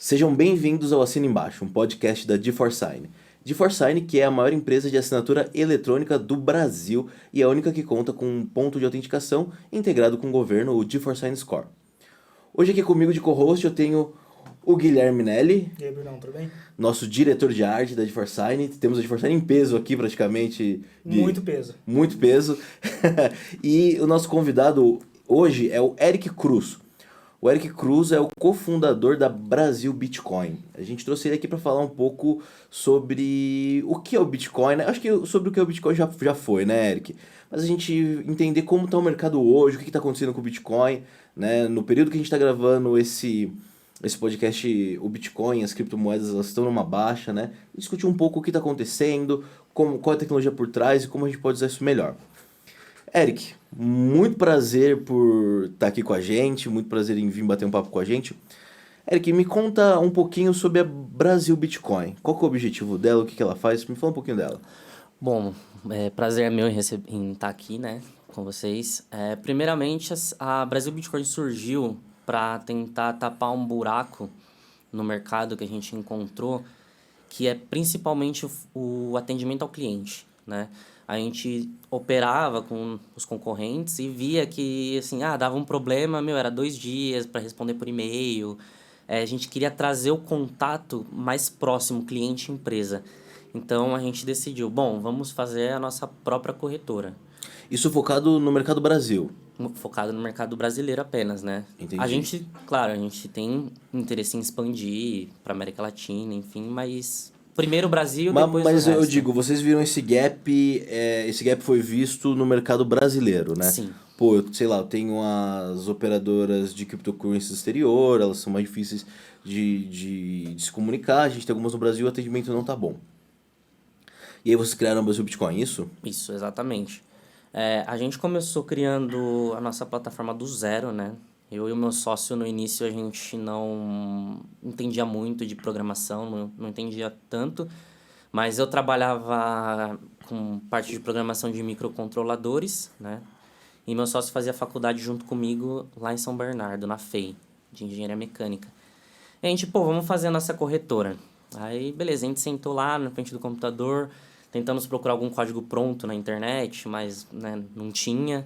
Sejam bem-vindos ao Assina Embaixo, um podcast da G4Sign. G4Sign, que é a maior empresa de assinatura eletrônica do Brasil e a única que conta com um ponto de autenticação integrado com o governo, o G4Sign Score. Hoje aqui comigo de co-host eu tenho o Guilherme Nelli. E aí, Brunão, tudo bem? Nosso diretor de arte da G4Sign. Temos a G4Sign em peso aqui praticamente. Muito peso. Muito peso. E o nosso convidado hoje é o Eric Cruz. O Eric Cruz é o cofundador da Brasil Bitcoin. A gente trouxe ele aqui para falar um pouco sobre o que é o Bitcoin, né? Acho que sobre o que é o Bitcoin já foi, né, Eric? Mas a gente entender como está o mercado hoje, o que está acontecendo com o Bitcoin, né? No período que a gente está gravando esse podcast, o Bitcoin, as criptomoedas, elas estão numa baixa, né? Discutir um pouco o que está acontecendo, qual é a tecnologia por trás e como a gente pode usar isso melhor. Eric, muito prazer por estar aqui com a gente, muito prazer em vir bater um papo com a gente. Eric, me conta um pouquinho sobre a Brasil Bitcoin. Qual que é o objetivo dela, o que ela faz? Me fala um pouquinho dela. Bom, prazer é meu em estar aqui, né, com vocês. Primeiramente, a Brasil Bitcoin surgiu para tentar tapar um buraco no mercado que a gente encontrou, que é principalmente o atendimento ao cliente, né? A gente operava com os concorrentes e via que, assim, dava um problema, era 2 dias para responder por e-mail. A gente queria trazer o contato mais próximo, cliente-empresa. Então, a gente decidiu, vamos fazer a nossa própria corretora. Isso focado no mercado Brasil? Focado no mercado brasileiro apenas, né? Entendi. A gente tem interesse em expandir para América Latina, enfim, mas primeiro o Brasil, depois Mas o resto. eu digo, vocês viram esse gap foi visto no mercado brasileiro, né? Sim. Pô, eu tenho as operadoras de cryptocurrency exterior, elas são mais difíceis de se comunicar, a gente tem algumas no Brasil, o atendimento não tá bom. E aí vocês criaram a Brasil Bitcoin, isso? Isso, exatamente. A gente começou criando a nossa plataforma do zero, né? Eu e o meu sócio, no início, a gente não entendia muito de programação, não entendia tanto, mas eu trabalhava com parte de programação de microcontroladores, né? E meu sócio fazia faculdade junto comigo lá em São Bernardo, na FEI, de engenharia mecânica. E a gente, vamos fazer a nossa corretora. Aí, beleza, a gente sentou lá na frente do computador, tentamos procurar algum código pronto na internet, mas, né, não tinha.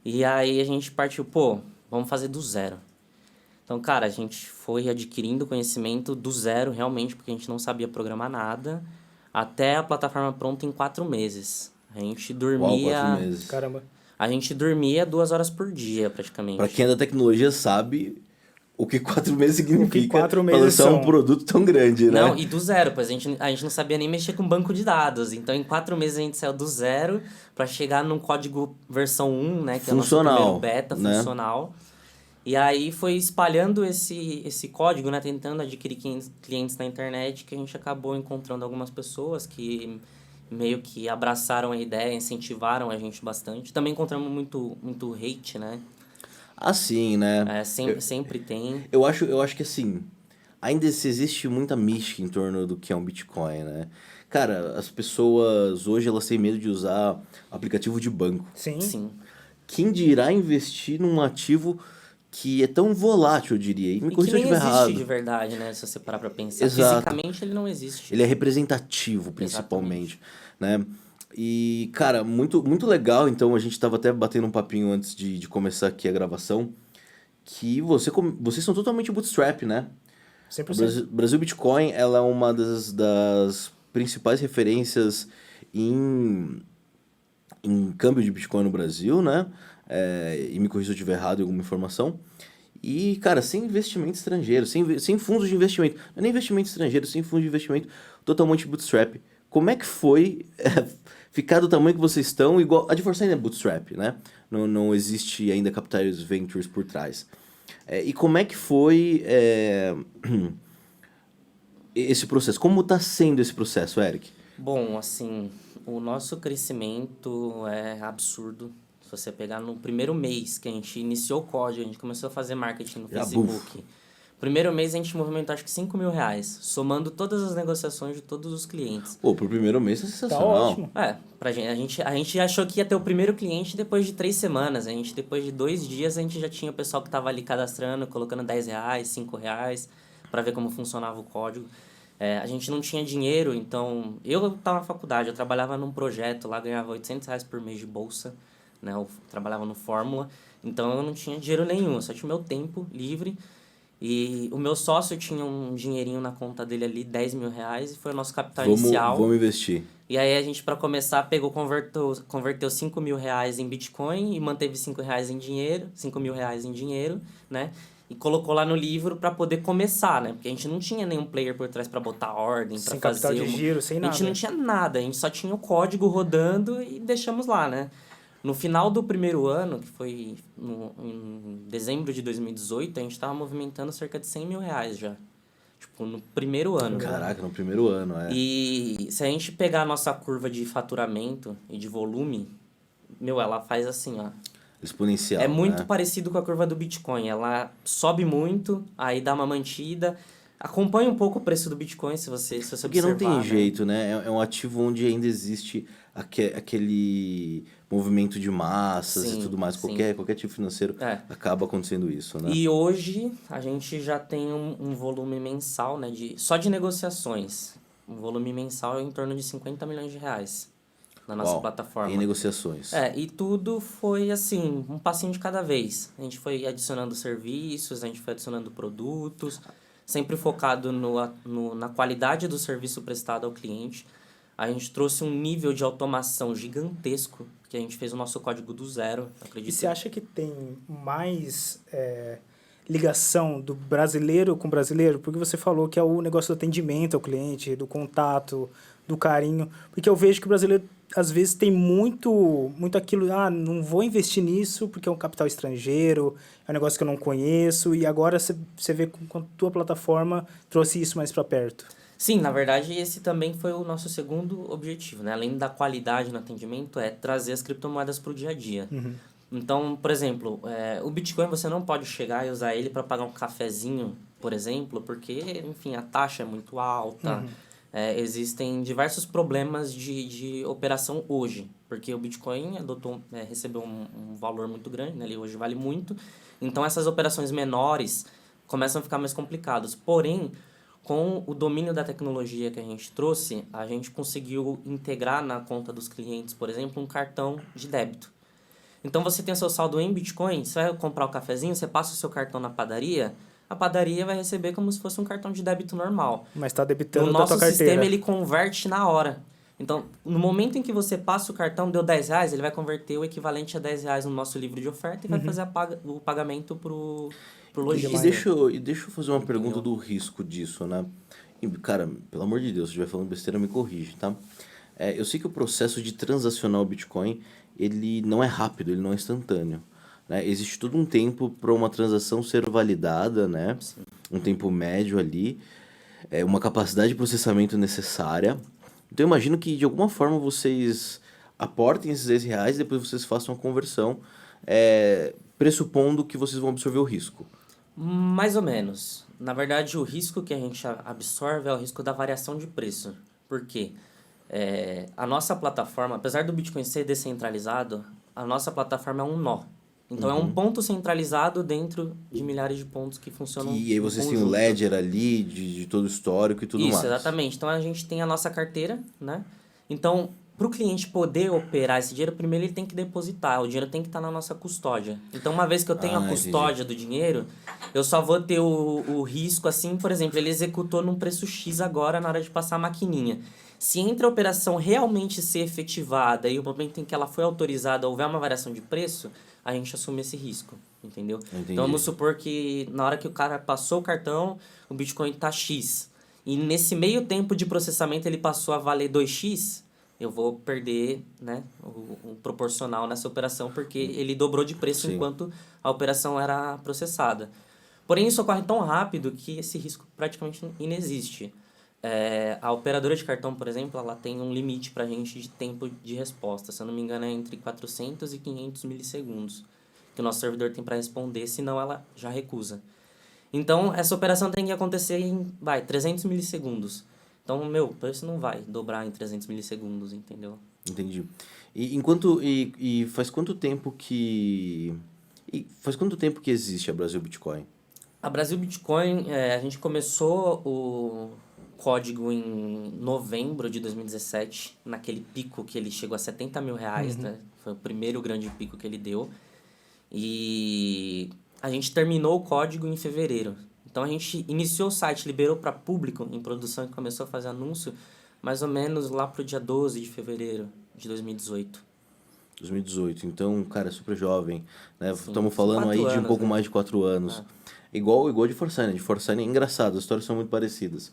E aí a gente partiu, vamos fazer do zero. Então, cara, a gente foi adquirindo conhecimento do zero realmente, porque a gente não sabia programar nada, até a plataforma pronta em 4 meses. A gente dormia... 4 meses. Caramba. A gente dormia 2 horas por dia, praticamente. Pra quem é da tecnologia sabe o que 4 meses significa. O que 4 meses pra lançar são. um produto tão grande, né? Não, e do zero, pois a gente não sabia nem mexer com banco de dados. Então, em 4 meses a gente saiu do zero para chegar num código versão 1, né? Que Funcional, é o nosso primeiro beta, né? funcional. E aí foi espalhando esse código, né? Tentando adquirir clientes na internet, que a gente acabou encontrando algumas pessoas que meio que abraçaram a ideia, incentivaram a gente bastante. Também encontramos muito hate, né? Assim, né? Sempre tem. Eu acho que assim, ainda existe muita mística em torno do que é um Bitcoin, né? Cara, as pessoas hoje elas têm medo de usar aplicativo de banco. Sim. Sim. Quem dirá investir num ativo que é tão volátil, eu diria? E me E que corrija se eu nem estiver existe errado. de verdade, né? Se você parar pra pensar. Exato. Fisicamente ele não existe. Ele é representativo, principalmente, né? E, cara, muito legal. Então, a gente estava até batendo um papinho antes de começar aqui a gravação, que vocês são totalmente bootstrap, né? A 100%. Brasil Bitcoin, ela é uma das principais referências em câmbio de Bitcoin no Brasil, né? E me corrija se eu estiver errado em alguma informação. E, cara, sem investimento estrangeiro, sem fundos de investimento. Não é nem investimento estrangeiro, sem fundos de investimento, totalmente bootstrap. Como é que foi ficar do tamanho que vocês estão? Igual a GeForce ainda é bootstrap, né? Não existe ainda Capitais Ventures por trás. E como é que foi esse processo? Como está sendo esse processo, Eric? Bom, assim, o nosso crescimento é absurdo. Se você pegar no primeiro mês que a gente iniciou o código, a gente começou a fazer marketing no Facebook. Primeiro mês a gente movimentou acho que R$5.000, somando todas as negociações de todos os clientes. Pô, pro primeiro mês é Tá sensacional. ótimo. Pra gente, a gente achou que ia ter o primeiro cliente depois de 3 semanas. Depois de 2 dias, a gente já tinha o pessoal que tava ali cadastrando, colocando R$10, R$5. para ver como funcionava o código. A gente não tinha dinheiro, então eu estava na faculdade, eu trabalhava num projeto lá, ganhava R$ 800 por mês de bolsa, né? Eu trabalhava no Fórmula, então eu não tinha dinheiro nenhum, eu só tinha meu tempo livre. E o meu sócio tinha um dinheirinho na conta dele ali, R$ 10.000, e foi o nosso capital inicial. Vamos investir. E aí a gente, para começar, converteu R$ 5.000 em Bitcoin e manteve R$ 5.000 em dinheiro, né? E colocou lá no livro para poder começar, né? Porque a gente não tinha nenhum player por trás para botar ordem, para Sem fazer... capital de giro, sem nada. A gente não tinha nada, a gente só tinha o código rodando e deixamos lá, né? No final do primeiro ano, que foi em dezembro de 2018, a gente estava movimentando cerca de R$ 100.000 já. Tipo, no primeiro ano. Caraca, no primeiro ano, E se a gente pegar a nossa curva de faturamento e de volume, ela faz assim, ó. Exponencial, É muito né? parecido com a curva do Bitcoin. Ela sobe muito, aí dá uma mantida. Acompanha um pouco o preço do Bitcoin, se você Porque observar, não tem né? jeito, né? É um ativo onde ainda existe aquele movimento de massas e Sim, tudo mais. sim. Qualquer tipo financeiro acaba acontecendo isso, né? E hoje a gente já tem um volume mensal, né? Só de negociações. Um volume mensal em torno de R$ 50 milhões na nossa plataforma. Em negociações. E tudo foi assim, um passinho de cada vez. A gente foi adicionando serviços, a gente foi adicionando produtos, sempre focado na qualidade do serviço prestado ao cliente. A gente trouxe um nível de automação gigantesco, que a gente fez o nosso código do zero, acredito. E você acha que tem mais ligação do brasileiro com brasileiro? Porque você falou que é o negócio do atendimento ao cliente, do contato, do carinho. Porque eu vejo que o brasileiro, às vezes, tem muito aquilo, não vou investir nisso porque é um capital estrangeiro, é um negócio que eu não conheço, e agora você vê com a tua plataforma trouxe isso mais para perto. Sim, na verdade, esse também foi o nosso segundo objetivo, né? Além da qualidade no atendimento, é trazer as criptomoedas para o dia a dia. Uhum. Então, por exemplo, o Bitcoin você não pode chegar e usar ele para pagar um cafezinho, por exemplo, porque, enfim, a taxa é muito alta. Uhum. Existem diversos problemas de operação hoje, porque o Bitcoin recebeu um valor muito grande, né? Ele hoje vale muito. Então, essas operações menores começam a ficar mais complicadas. Porém, com o domínio da tecnologia que a gente trouxe, a gente conseguiu integrar na conta dos clientes, por exemplo, um cartão de débito. Então, você tem o seu saldo em Bitcoin, você vai comprar o cafezinho, você passa o seu cartão na padaria, a padaria vai receber como se fosse um cartão de débito normal. Mas está debitando no da nosso tua carteira. sistema, ele converte na hora. Então, no momento em que você passa o cartão, deu R$ 10, ele vai converter o equivalente a R$ 10 no nosso livro de oferta e vai fazer o pagamento pro lojista. E deixa eu fazer uma pergunta do risco disso, né? E, cara, pelo amor de Deus, se estiver falando besteira, me corrige, tá? Eu sei que o processo de transacionar o Bitcoin, ele não é rápido, ele não é instantâneo. Né? Existe todo um tempo para uma transação ser validada, né? Sim. Um tempo médio ali, uma capacidade de processamento necessária. Então, eu imagino que, de alguma forma, vocês aportem esses R$ 10 e depois vocês façam a conversão, pressupondo que vocês vão absorver o risco. Mais ou menos. Na verdade, o risco que a gente absorve é o risco da variação de preço. Por quê? A nossa plataforma, apesar do Bitcoin ser descentralizado, a nossa plataforma é um nó. Então, é um ponto centralizado dentro de milhares de pontos que funcionam E aí vocês em têm um conjunto. ledger ali de todo o histórico e tudo mais. Isso, exatamente. Então, a gente tem a nossa carteira, né? Então, para o cliente poder operar esse dinheiro, primeiro ele tem que depositar. O dinheiro tem que estar na nossa custódia. Então, uma vez que eu tenho a custódia do dinheiro, eu só vou ter o risco, assim, por exemplo, ele executou num preço X agora na hora de passar a maquininha. Se entre a operação realmente ser efetivada e o momento em que ela foi autorizada houver uma variação de preço, a gente assume esse risco, entendeu? Entendi. Então, vamos supor que na hora que o cara passou o cartão, o Bitcoin tá X. E nesse meio tempo de processamento ele passou a valer 2x, eu vou perder, né, o proporcional nessa operação, porque ele dobrou de preço Sim. enquanto a operação era processada. Porém, isso ocorre tão rápido que esse risco praticamente inexiste. A operadora de cartão, por exemplo, ela tem um limite para a gente de tempo de resposta. Se eu não me engano, é entre 400 e 500 milissegundos que o nosso servidor tem para responder, senão ela já recusa. Então, essa operação tem que acontecer em 300 milissegundos. Então, o preço não vai dobrar em 300 milissegundos, entendeu? Entendi. E faz quanto tempo que existe a Brasil Bitcoin? A Brasil Bitcoin, a gente começou o código em novembro de 2017, naquele pico que ele chegou a 70 mil reais, né? Foi o primeiro grande pico que ele deu. E a gente terminou o código em fevereiro. Então a gente iniciou o site, liberou para público em produção e começou a fazer anúncio mais ou menos lá pro dia 12 de fevereiro de 2018. 2018, então, cara, super jovem, né? Sim, Estamos são falando aí 4 de um anos, pouco né? mais de 4 anos. Igual de Forsythia. De Forsythia é engraçado, as histórias são muito parecidas.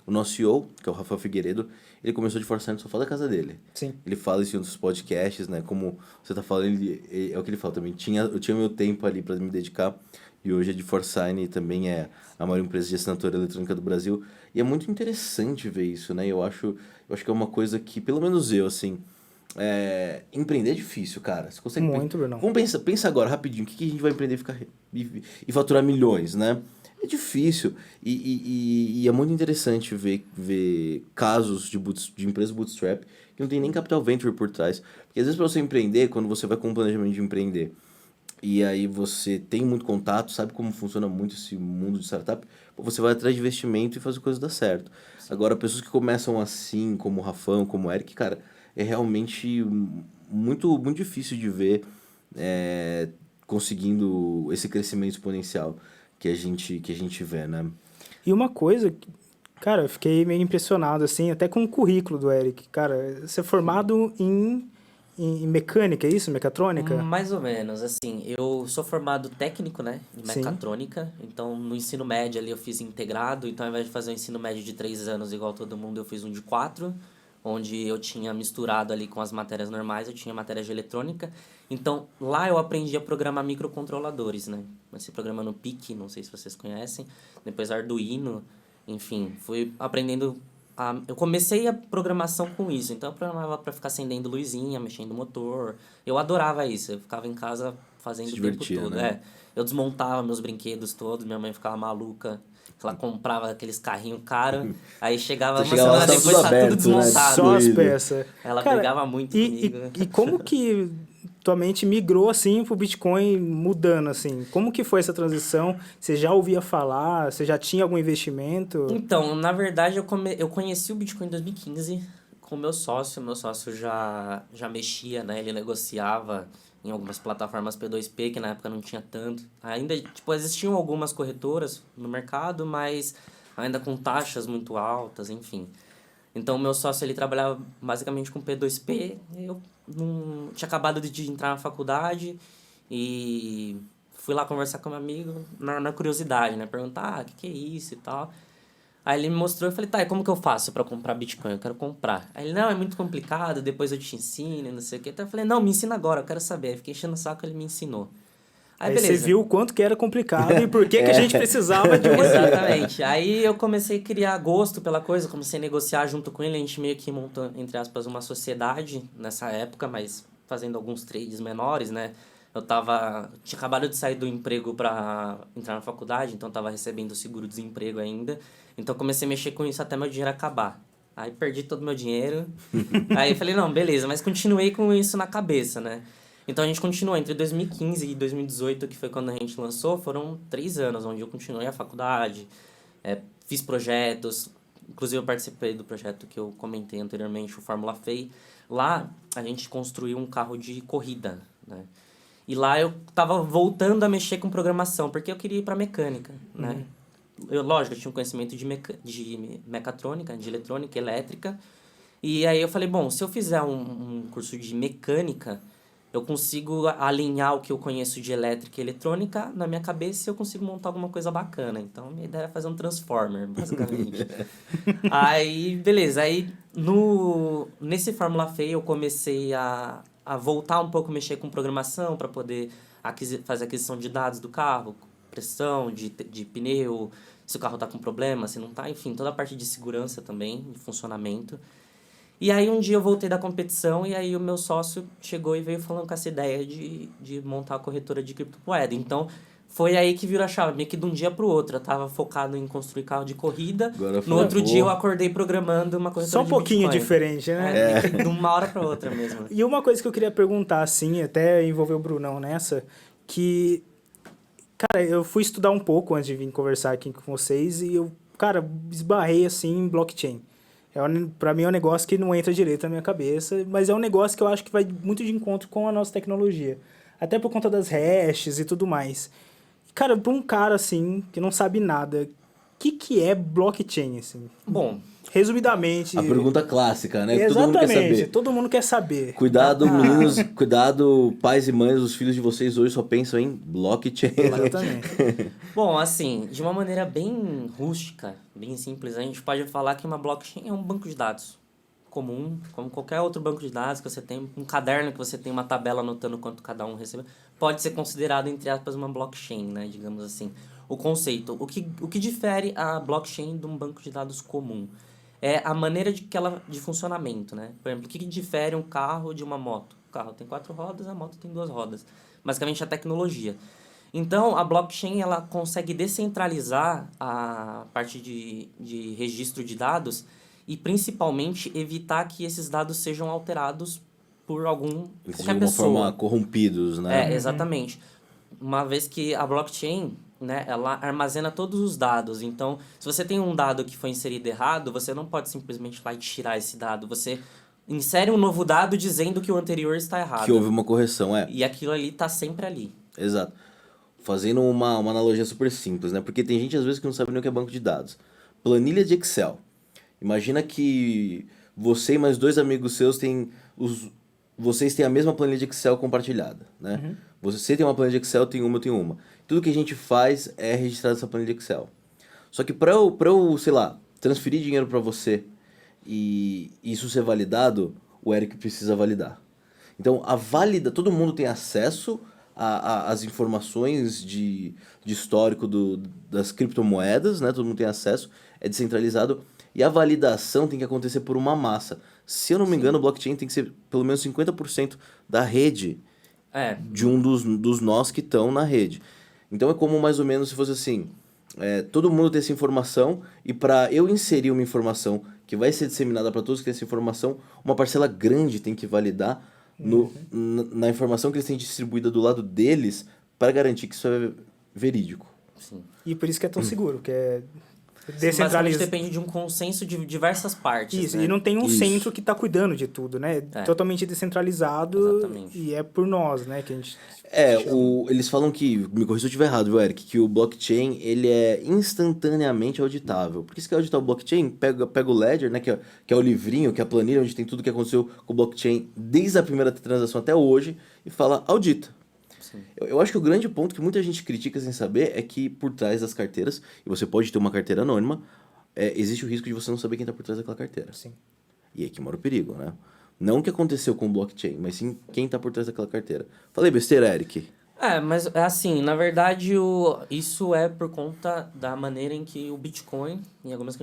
O nosso CEO, que é o Rafael Figueiredo, ele começou de Forsythia no sofá da casa dele. Sim. Ele fala isso em outros podcasts, né? Como você tá falando, é o que ele fala também. Eu tinha meu tempo ali para me dedicar. E hoje é de Forsythia e também é a maior empresa de assinatura eletrônica do Brasil. E é muito interessante ver isso, né? Eu acho que é uma coisa que, pelo menos eu, assim... empreender é difícil, cara. Você consegue Muito, Brunão. Vamos pensa agora, rapidinho. O que a gente vai empreender e faturar milhões, né? É difícil. E é muito interessante ver casos de empresas bootstrap que não tem nem capital venture por trás. Porque às vezes para você empreender, quando você vai com um planejamento de empreender, e aí você tem muito contato, sabe como funciona muito esse mundo de startup, você vai atrás de investimento e faz a coisa dar certo. Agora, pessoas que começam assim, como o Rafão, como o Eric, cara, é realmente muito difícil de ver conseguindo esse crescimento exponencial que a gente vê, né? E uma coisa, cara, eu fiquei meio impressionado, assim, até com o currículo do Eric. Cara, você é formado em mecânica, é isso? Mecatrônica? Mais ou menos, assim, eu sou formado técnico, né, em Sim. mecatrônica, então no ensino médio ali eu fiz integrado, então ao invés de fazer um ensino médio de 3 anos igual todo mundo, eu fiz um de 4, onde eu tinha misturado ali com as matérias normais, eu tinha matérias de eletrônica, então lá eu aprendi a programar microcontroladores, né, esse programa no PIC, não sei se vocês conhecem, depois Arduino, enfim, fui aprendendo. Eu comecei a programação com isso, então eu programava para ficar acendendo luzinha, mexendo no motor. Eu adorava isso, eu ficava em casa fazendo Se o tempo divertia, todo. né? Eu desmontava meus brinquedos todos, minha mãe ficava maluca, ela comprava aqueles carrinhos caros, aí chegava Você uma chegava lá, semana tava depois tudo tá tudo aberto, né? desmontado. Só as Destruído. peças. Ela Cara, brigava muito comigo. E como que tua mente migrou, assim, pro Bitcoin mudando, assim? Como que foi essa transição? Você já ouvia falar? Você já tinha algum investimento? Então, na verdade, eu conheci o Bitcoin em 2015 com o meu sócio. Meu sócio já mexia, né? Ele negociava em algumas plataformas P2P, que na época não tinha tanto. Ainda, tipo, existiam algumas corretoras no mercado, mas ainda com taxas muito altas, enfim. Então, o meu sócio, ele trabalhava basicamente com P2P. Eu não tinha acabado de entrar na faculdade e fui lá conversar com meu amigo na curiosidade, né? Perguntar, o que é isso e tal. Aí ele me mostrou, eu falei, tá, e como que eu faço pra comprar Bitcoin? Eu quero comprar. Aí ele, não, é muito complicado, depois eu te ensino, não sei o quê. Então eu falei, não, me ensina agora, eu quero saber. Aí fiquei enchendo o saco, ele me ensinou. Aí Beleza. você viu o quanto que era complicado e por que a gente precisava de uma... Exatamente. Aí eu comecei a criar gosto pela coisa, comecei a negociar junto com ele, a gente meio que montou, entre aspas, uma sociedade nessa época, mas fazendo alguns trades menores, né? Tinha acabado de sair do emprego para entrar na faculdade, então tava recebendo seguro-desemprego ainda. Então comecei a mexer com isso até meu dinheiro acabar. Aí perdi todo o meu dinheiro. Aí falei, não, beleza, mas continuei com isso na cabeça, né? Então a gente continuou entre 2015 e 2018, que foi quando a gente lançou, foram 3 anos, onde eu continuei a faculdade, fiz projetos, inclusive eu participei do projeto que eu comentei anteriormente, o Fórmula FEI. Lá a gente construiu um carro de corrida, né? E lá eu tava voltando a mexer com programação, porque eu queria ir para mecânica, né? Lógico, eu tinha um conhecimento de mecatrônica, de eletrônica, elétrica. E aí eu falei, bom, se eu fizer um curso de mecânica, eu consigo alinhar o que eu conheço de elétrica e eletrônica na minha cabeça e eu consigo montar alguma coisa bacana. Então, a minha ideia era fazer um transformer, basicamente. Aí, beleza. Aí, nesse Fórmula FEI, eu comecei a voltar um pouco, mexer com programação para poder fazer aquisição de dados do carro, pressão de pneu, se o carro está com problema, se não está, enfim, toda a parte de segurança também, de funcionamento. E aí um dia eu voltei da competição e aí o meu sócio chegou e veio falando com essa ideia de montar a corretora de criptomoeda. Então, foi aí que virou a chave, meio que de um dia pro outro. Eu tava focado em construir carro de corrida. No outro dia eu acordei programando uma corretora de Só um pouquinho Bitcoin. diferente, né? Meio que de uma hora pra outra mesmo. E uma coisa que eu queria perguntar, assim, até envolver o Brunão nessa, que... Cara, eu fui estudar um pouco antes de vir conversar aqui com vocês e eu, cara, esbarrei assim em blockchain. Pra mim é um negócio que não entra direito na minha cabeça, mas é um negócio que eu acho que vai muito de encontro com a nossa tecnologia. Até por conta das hashes e tudo mais. Cara, pra um cara assim, que não sabe nada, o que é blockchain, assim? Bom, Resumidamente. A pergunta clássica, né? Que todo mundo quer Exatamente, saber. todo mundo quer saber. Cuidado, meninos, cuidado, pais e mães, os filhos de vocês hoje só pensam em blockchain. Exatamente. bom, assim, de uma maneira bem rústica, bem simples, a gente pode falar que uma blockchain é um banco de dados comum, como qualquer outro banco de dados que você tem, um caderno que você tem uma tabela anotando quanto cada um recebe, pode ser considerado, entre aspas, uma blockchain, né, digamos assim. O conceito, o que difere a blockchain de um banco de dados comum? É a maneira de funcionamento, né? Por exemplo, o que difere um carro de uma moto? O carro tem 4 rodas, a moto tem 2 rodas. Basicamente, a tecnologia. Então, a blockchain ela consegue descentralizar a parte de registro de dados e, principalmente, evitar que esses dados sejam alterados por De qualquer alguma pessoa. forma corrompidos, né? Exatamente. Uma vez que a blockchain, né, ela armazena todos os dados. Então, se você tem um dado que foi inserido errado, você não pode simplesmente ir lá e tirar esse dado. Você insere um novo dado dizendo que o anterior está errado. Que houve uma correção, é. E aquilo ali está sempre ali. Exato. Fazendo uma analogia super simples, né? Porque tem gente às vezes que não sabe nem o que é banco de dados. Planilha de Excel. Imagina que você e mais 2 amigos seus têm vocês têm a mesma planilha de Excel compartilhada, né? Você tem uma planilha de Excel, eu tenho uma. Tudo que a gente faz é registrar essa planilha de Excel. Só que para eu, sei lá, transferir dinheiro para você e isso ser validado, o Eric precisa validar. Então, todo mundo tem acesso às informações de histórico das criptomoedas, né? Todo mundo tem acesso, é descentralizado. E a validação tem que acontecer por uma massa. Se eu não me engano, o blockchain tem que ser pelo menos 50% da rede de um dos nós que estão na rede. Então é como mais ou menos se fosse assim, todo mundo tem essa informação e para eu inserir uma informação que vai ser disseminada para todos que têm essa informação, uma parcela grande tem que validar na informação que eles têm distribuída do lado deles para garantir que isso é verídico. Sim. E por isso que é tão seguro, que é Basicamente descentralizado. depende de um consenso de diversas partes. Isso, né? e não tem um Isso. centro que está cuidando de tudo, né? Totalmente descentralizado. Exatamente. E é por nós, né? Que a gente Eles falam que, me corrija se eu estiver errado, viu, Eric, que o blockchain ele é instantaneamente auditável. Por que você quer auditar o blockchain? Pega o Ledger, né, que é o livrinho, que é a planilha onde tem tudo que aconteceu com o blockchain desde a primeira transação até hoje e fala audita. Eu acho que o grande ponto que muita gente critica sem saber é que por trás das carteiras, e você pode ter uma carteira anônima, existe o risco de você não saber quem está por trás daquela carteira. Sim. E aí que mora o perigo, né? Não o que aconteceu com o blockchain, mas sim quem está por trás daquela carteira. Falei besteira, Eric? Mas é assim, na verdade, isso é por conta da maneira em que o Bitcoin e algumas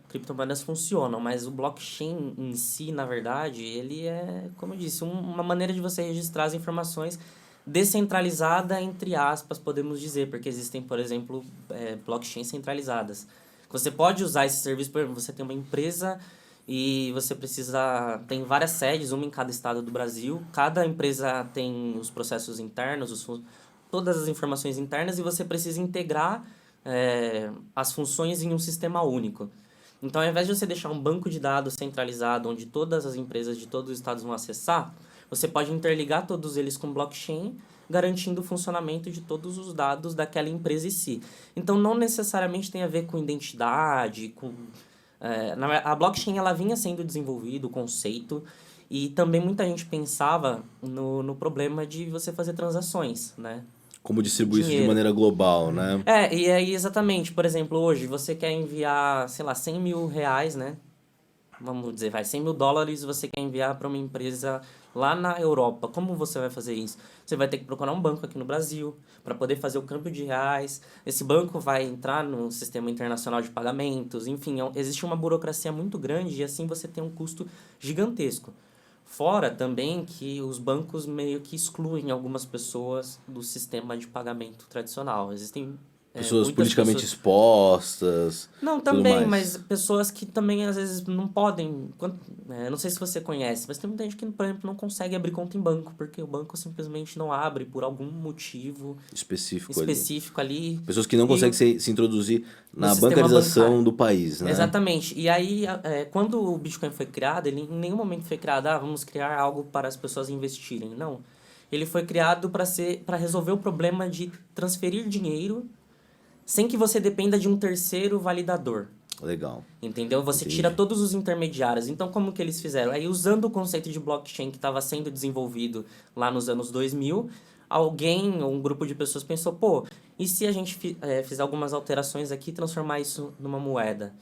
criptomoedas funcionam, mas o blockchain em si, na verdade, ele é, como eu disse, uma maneira de você registrar as informações descentralizada, entre aspas, podemos dizer, porque existem, por exemplo, blockchains centralizadas. Você pode usar esse serviço, por exemplo, você tem uma empresa e você tem várias sedes, uma em cada estado do Brasil. Cada empresa tem os processos internos, todas as informações internas e você precisa integrar as funções em um sistema único. Então, ao invés de você deixar um banco de dados centralizado, onde todas as empresas de todos os estados vão acessar, você pode interligar todos eles com blockchain, garantindo o funcionamento de todos os dados daquela empresa em si. Então, não necessariamente tem a ver com identidade, a blockchain ela vinha sendo desenvolvido, o conceito, e também muita gente pensava no problema de você fazer transações, né? Como distribuir isso de maneira global, né? E aí exatamente, por exemplo, hoje você quer enviar, sei lá, 100 mil reais, né? Vamos dizer, 100 mil dólares você quer enviar para uma empresa lá na Europa. Como você vai fazer isso? Você vai ter que procurar um banco aqui no Brasil para poder fazer o câmbio de reais. Esse banco vai entrar no sistema internacional de pagamentos. Enfim, existe uma burocracia muito grande e assim você tem um custo gigantesco. Fora também que os bancos meio que excluem algumas pessoas do sistema de pagamento tradicional. Existem Pessoas muitas politicamente pessoas... expostas, Não, tudo também, mais. mas pessoas que também às vezes não podem. Não sei se você conhece, mas tem muita gente que, por exemplo, não consegue abrir conta em banco, porque o banco simplesmente não abre por algum motivo Específico ali. específico ali. Pessoas que não E conseguem se introduzir no na sistema bancarização bancário. do país, né? Exatamente. E aí, quando o Bitcoin foi criado, ele em nenhum momento foi criado, vamos criar algo para as pessoas investirem. Não. Ele foi criado para resolver o problema de transferir dinheiro sem que você dependa de um terceiro validador. Legal. Entendeu? Você Entendi. tira todos os intermediários. Então, como que eles fizeram? Aí, usando o conceito de blockchain que estava sendo desenvolvido lá nos anos 2000, alguém ou um grupo de pessoas pensou, pô, e se a gente fizer algumas alterações aqui e transformar isso numa moeda?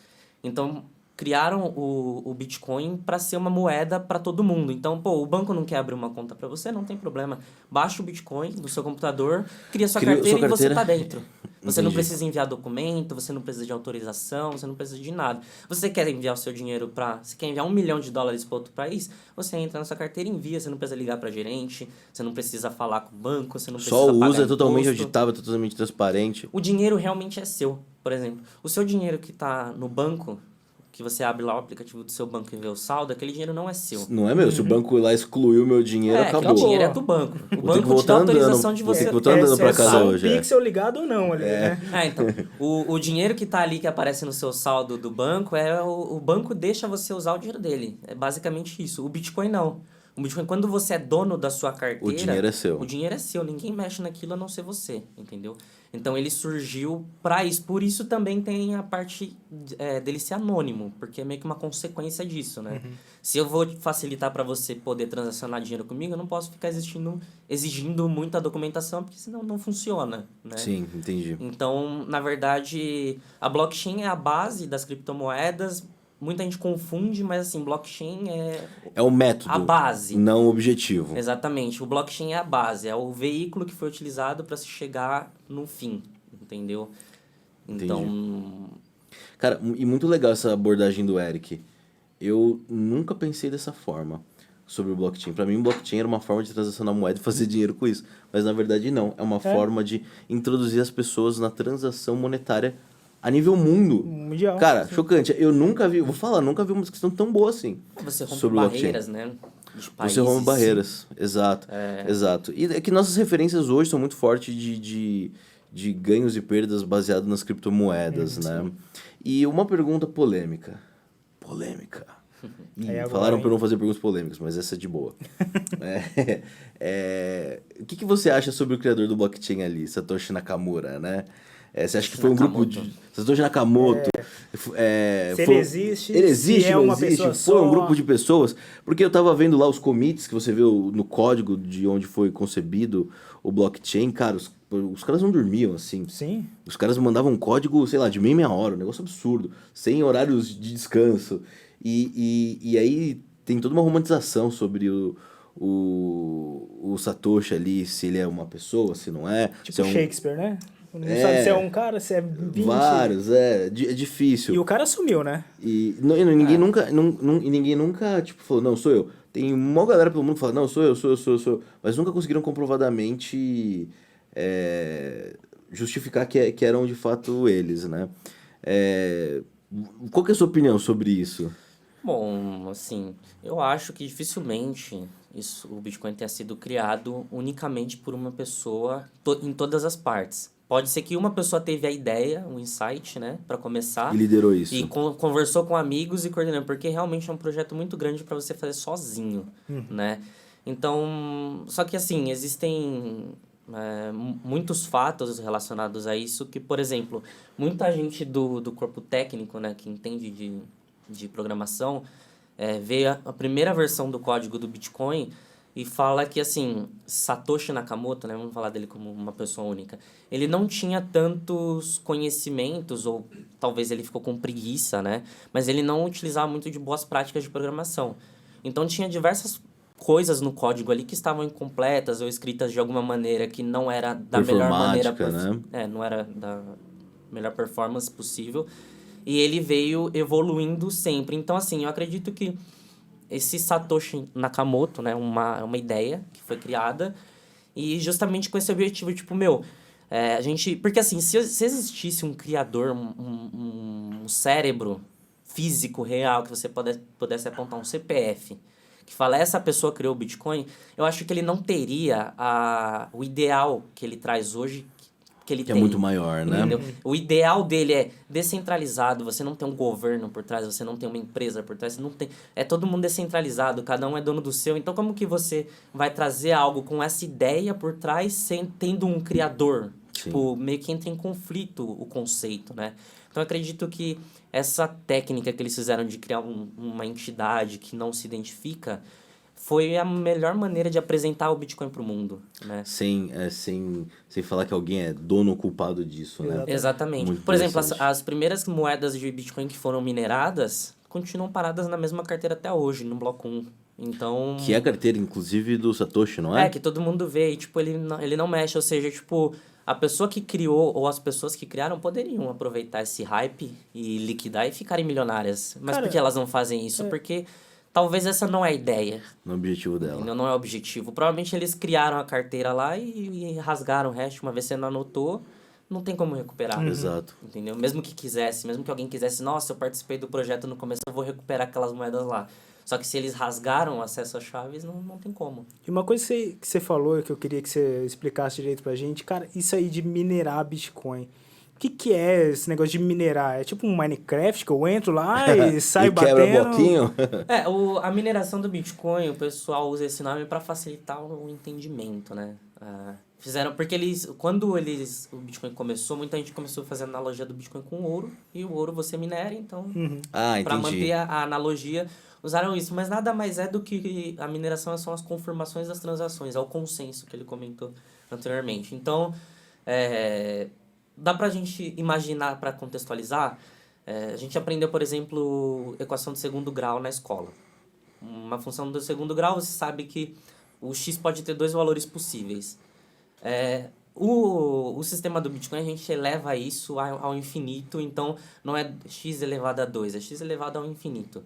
Então, criaram o Bitcoin para ser uma moeda para todo mundo. Então, pô, o banco não quer abrir uma conta para você, não tem problema. Baixa o Bitcoin no seu computador, cria sua Cria carteira sua e você carteira. tá dentro. Você não Entendi. precisa enviar documento, você não precisa de autorização, você não precisa de nada. Você quer enviar o seu dinheiro para... Você quer enviar $1 milhão para outro país? Você entra na sua carteira e envia. Você não precisa ligar para gerente, você não precisa falar com o banco, você não precisa Só o pagar uso é totalmente imposto. auditável, totalmente transparente. O dinheiro realmente é seu. Por exemplo, o seu dinheiro que está no banco, que você abre lá o aplicativo do seu banco e vê o saldo, aquele dinheiro não é seu. Não é meu? Se o banco lá excluiu meu dinheiro, Aquele acabou. dinheiro é do banco. O Vou ter que banco te voltar dá andando, autorização de vou ter você... que voltar andando pra casa só hoje, um pixel ligado ou não ali, né? Então, o dinheiro que tá ali, que aparece no seu saldo do banco, o banco deixa você usar o dinheiro dele. É basicamente isso. O Bitcoin não. O Bitcoin, quando você é dono da sua carteira... O dinheiro é seu. O dinheiro é seu. Ninguém mexe naquilo a não ser você, entendeu? Então, ele surgiu para isso. Por isso também tem a parte dele ser anônimo, porque é meio que uma consequência disso, né? Se eu vou facilitar para você poder transacionar dinheiro comigo, eu não posso ficar exigindo muita documentação, porque senão não funciona, né? Sim, entendi. Então, na verdade, a blockchain é a base das criptomoedas. Muita gente confunde, mas assim, blockchain É o método, a base. não o objetivo. Exatamente. O blockchain é a base, é o veículo que foi utilizado para se chegar no fim, entendeu? Então, Cara, e muito legal essa abordagem do Eric. Eu nunca pensei dessa forma sobre o blockchain. Para mim, o blockchain era uma forma de transacionar moeda e fazer dinheiro com isso. Mas na verdade não, é uma forma de introduzir as pessoas na transação monetária a nível mundo. Mundial. Cara, chocante. Eu nunca vi, vou falar, nunca vi uma discussão tão boa assim. você rompe sobre blockchain. barreiras, né? De países. Você rompe barreiras, exato. Exato. E é que nossas referências hoje são muito fortes de ganhos e perdas baseado nas criptomoedas, né? E uma pergunta polêmica. Polêmica. Ih, Aí agora, falaram hein? pra eu não fazer perguntas polêmicas, mas essa é de boa. O que você acha sobre o criador do blockchain ali, Satoshi Nakamura, né? Você acha que foi um grupo de... Satoshi Nakamoto. Se foi... ele existe, Ele existe, se é não uma existe? pessoa Foi um só. grupo de pessoas. Porque eu tava vendo lá os commits que você viu no código de onde foi concebido o blockchain. Cara, os caras não dormiam, assim. Sim. Os caras mandavam código, sei lá, de meia hora, um negócio absurdo, sem horários de descanso. E aí tem toda uma romantização sobre o Satoshi ali, se ele é uma pessoa, se não é. Tipo se é um... Shakespeare, né? Não sabe se é um cara, se é 20. Vários, é difícil. E o cara sumiu, né? E ninguém nunca, e ninguém nunca, tipo, falou, não, sou eu. Tem uma galera pelo mundo que fala, não, sou eu. Mas nunca conseguiram comprovadamente justificar que eram de fato eles, né? Qual que é a sua opinião sobre isso? Bom, assim, eu acho que dificilmente o Bitcoin tenha sido criado unicamente por uma pessoa em todas as partes. Pode ser que uma pessoa teve a ideia, um insight, né, para começar. E liderou isso. E conversou com amigos e coordenou, porque realmente é um projeto muito grande para você fazer sozinho, né? Então, só que assim, existem muitos fatos relacionados a isso que, por exemplo, muita gente do corpo técnico, né, que entende de programação, vê a primeira versão do código do Bitcoin e fala que, assim, Satoshi Nakamoto, né, vamos falar dele como uma pessoa única, ele não tinha tantos conhecimentos, ou talvez ele ficou com preguiça, né, mas ele não utilizava muito de boas práticas de programação. Então, tinha diversas coisas no código ali que estavam incompletas ou escritas de alguma maneira que não era da melhor maneira... né? Não era da melhor performance possível. E ele veio evoluindo sempre. Então, assim, eu acredito que esse Satoshi Nakamoto, né, uma ideia que foi criada, e justamente com esse objetivo, tipo, Porque assim, se existisse um criador, um cérebro físico real, que você pudesse apontar um CPF, que fala, essa pessoa criou o Bitcoin, eu acho que ele não teria o ideal que ele traz hoje, que ele Que tem. é muito maior, né? Entendeu? O ideal dele é descentralizado, você não tem um governo por trás, você não tem uma empresa por trás, você não tem... É todo mundo descentralizado, cada um é dono do seu. Então, como que você vai trazer algo com essa ideia por trás, tendo um criador? Tipo, meio que entra em conflito o conceito, né? Então, eu acredito que essa técnica que eles fizeram de criar uma entidade que não se identifica foi a melhor maneira de apresentar o Bitcoin para o mundo, né? Sem falar que alguém é dono ou culpado disso, né? Exatamente. Muito Por exemplo, interessante. as primeiras moedas de Bitcoin que foram mineradas continuam paradas na mesma carteira até hoje, no bloco 1. Então... Que é a carteira, inclusive, do Satoshi, não é? que todo mundo vê e, tipo, ele não mexe. Ou seja, tipo, a pessoa que criou ou as pessoas que criaram poderiam aproveitar esse hype e liquidar e ficarem milionárias. Mas Cara, por que elas não fazem isso? Porque talvez essa não é a ideia. No objetivo dela. Entendeu? Não é o objetivo. Provavelmente eles criaram a carteira lá e rasgaram o resto. Uma vez você não anotou, não tem como recuperar. Exato. Entendeu? Mesmo que quisesse, mesmo que alguém quisesse, nossa, eu participei do projeto no começo, eu vou recuperar aquelas moedas lá. Só que se eles rasgaram o acesso às chaves, não tem como. E uma coisa que você falou, que eu queria que você explicasse direito pra gente, cara, isso aí de minerar Bitcoin. O que é esse negócio de minerar? É tipo um Minecraft que eu entro lá e saio E quebra batendo? bloquinho? A mineração do Bitcoin, o pessoal usa esse nome para facilitar o entendimento, né? Porque quando o Bitcoin começou, muita gente começou a fazer a analogia do Bitcoin com ouro, e o ouro você minera, então, Ah, para entendi. manter a analogia, usaram isso. Mas nada mais é do que a mineração são as confirmações das transações, é o consenso que ele comentou anteriormente. Então, dá pra gente imaginar, para contextualizar, a gente aprendeu, por exemplo, equação de segundo grau na escola. Uma função do segundo grau, você sabe que o x pode ter dois valores possíveis. O sistema do Bitcoin, a gente eleva isso ao infinito, então não é x elevado a 2, é x elevado ao infinito.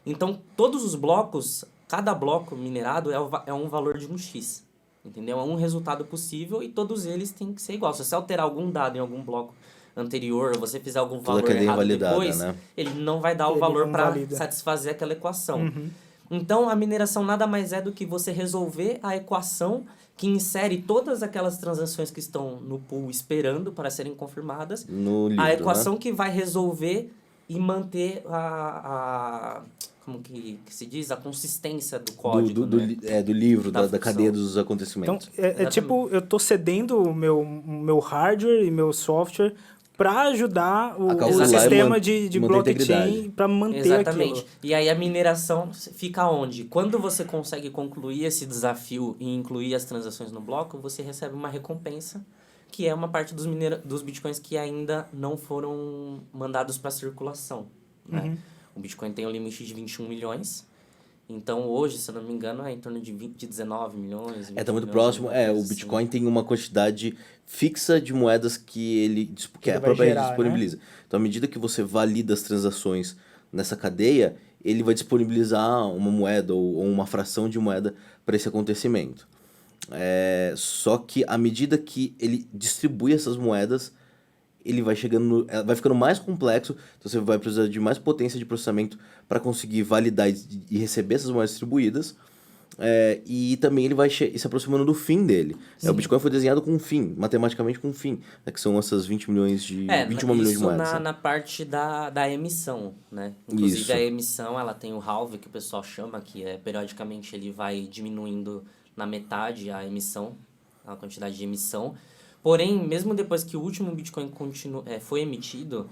Então, todos os blocos, cada bloco minerado é um valor de um x, entendeu? É um resultado possível e todos eles têm que ser igual. Se você alterar algum dado em algum bloco anterior, ou você fizer algum Toda valor cadeia errado invalidada, depois, né? ele não vai dar o Ele valor não para valida. satisfazer aquela equação. Então, a mineração nada mais é do que você resolver a equação que insere todas aquelas transações que estão no pool esperando para serem confirmadas. No livro, A equação né? que vai resolver e manter como que se diz? A consistência do código, né? Do livro, Da da cadeia função. dos Então, acontecimentos. é tipo, eu tô cedendo o meu hardware e meu software para ajudar o calcular e sistema de manter a blockchain integridade. para manter Exatamente. aquilo. E aí a mineração fica onde? Quando você consegue concluir esse desafio e incluir as transações no bloco, você recebe uma recompensa, que é uma parte dos bitcoins que ainda não foram mandados para circulação, né? O Bitcoin tem um limite de 21 milhões. Então, hoje, se eu não me engano, é em torno de 19 milhões. 20 Tá muito milhões, próximo. alguma coisa O assim. Bitcoin tem uma quantidade fixa de moedas que Que a ele vai própria rede gerar, disponibiliza. Então, à medida que você valida as transações nessa cadeia, ele vai disponibilizar uma moeda ou uma fração de moeda para esse acontecimento. Só que à medida que ele distribui essas moedas, ele vai vai ficando mais complexo, então você vai precisar de mais potência de processamento para conseguir validar e receber essas moedas distribuídas. E também ele vai se aproximando do fim dele. O Bitcoin foi desenhado com um fim, matematicamente com um fim, né, que são essas 21 milhões de isso moedas. na parte da emissão, né? Inclusive, Isso. a emissão, ela tem o halve, que o pessoal chama, que periodicamente ele vai diminuindo na metade a emissão, a quantidade de emissão. Porém, mesmo depois que o último Bitcoin foi emitido,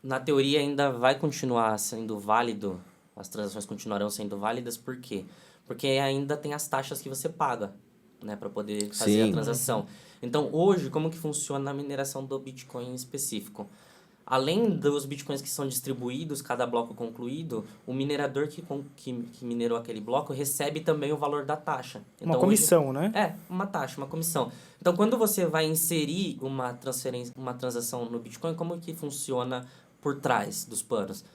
na teoria ainda vai continuar sendo válido, as transações continuarão sendo válidas, por quê? Porque ainda tem as taxas que você paga, né, para poder fazer a transação. Então, hoje, como que funciona a mineração do Bitcoin em específico? Além dos Bitcoins que são distribuídos, cada bloco concluído, o minerador que minerou aquele bloco recebe também o valor da taxa. Então, Uma comissão, né? Uma taxa, uma comissão. Então, quando você vai inserir uma transação no Bitcoin, como que funciona por trás dos panos?